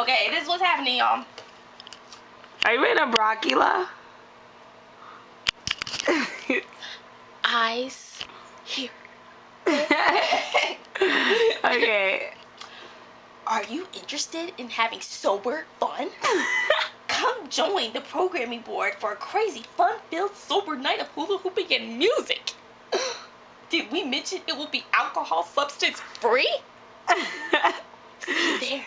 Okay, this is what's happening, y'all. Are you in a Brockula? Eyes here. Okay. Are you interested in having sober fun? Come join the programming board for a crazy, fun-filled, sober night of hula hooping and music. Did we mention it will be alcohol substance free? See you there.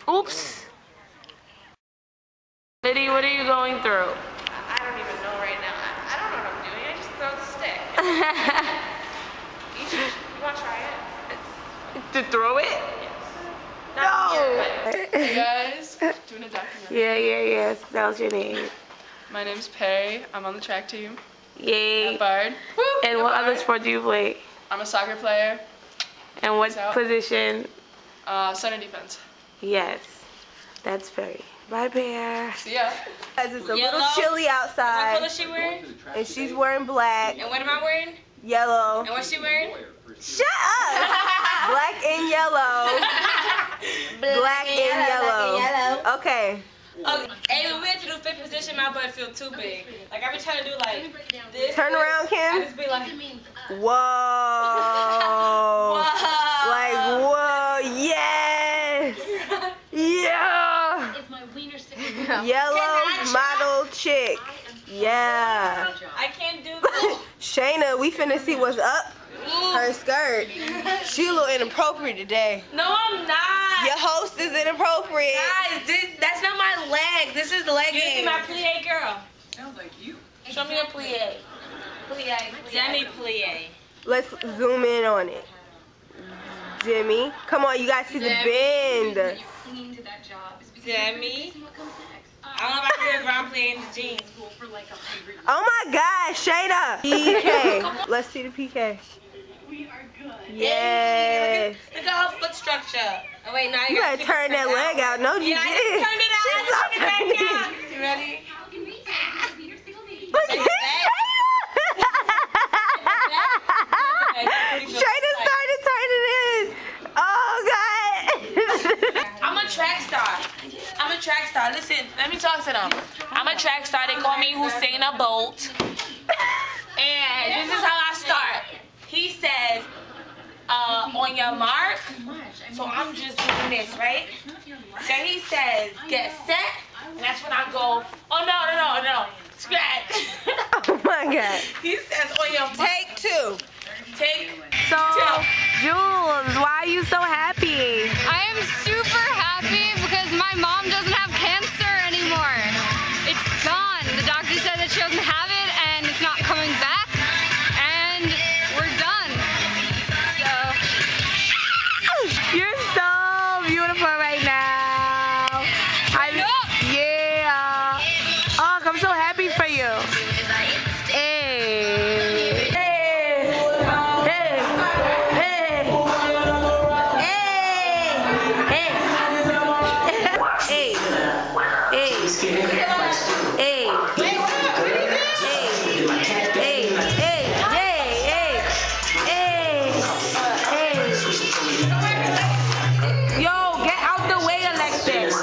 Oops. Liddy, what are you going through? I don't even know right now. I don't know what I'm doing. I just throw the stick. You want to try it? To throw it? Yes. No. Hey guys, doing a documentary. Yes. That was your name. My name's Perry. I'm on the track team Yay. at Bard. Woo, And at what other Bard. sport do you play? I'm a soccer player. And what Peace out. position? Center defense. Yes. That's Perry. Bye, Bear. See ya. Because it's a Yellow. little chilly What outside, color is she wearing? and she's wearing black, And what am I wearing? yellow. And what's she wearing? Shut up! Black and yellow. Black and yellow. Okay. Okay, hey, when we had to do fifth position, my butt feel too big. Like, I be trying to do, like, this. Turn around, I Kim. just be like, Whoa. whoa. Like, whoa. Yes. Yeah. Yellow model chick. Yeah. I can't do this. Shayna, we finna see what's up her skirt. She a little inappropriate today. No, I'm not. Your host is inappropriate. Guys, that's not my leg. This is leggings. You see my plie girl. Sounds like you. Show me a plie. Plie. Demi plie. Let's zoom in on it. Demi. Come on, you guys see the bend. Demi. I don't know if I can do a brown plie in the jeans. Oh my gosh, Shayna. PK. Let's see the PK. Yes. Look at her foot structure. Oh wait, now You gotta turn that leg out. No, you Yeah, I didn't. just turned it out. She's I turned it not back out. You ready? Look at Shayna started turning in. Oh God. I'm a track star. I'm a track star. Listen, let me talk to them. I'm a track star. They call me Husseina Bolt. And this is how I start. He says, on your mark. So I'm just doing this, right? So he says, get set. And that's when I go, oh no. Scratch. Oh my God. He says, on your mark. Take two. Take So, two. Jules, why are you so happy? I am super happy because my mom doesn't have cancer anymore. It's gone. The doctor said that she doesn't have it and it's not coming back, and we're done. So You're so beautiful right now. Yeah. Oh, I'm so happy for you. Hey. Yo, get out the way, Alexis.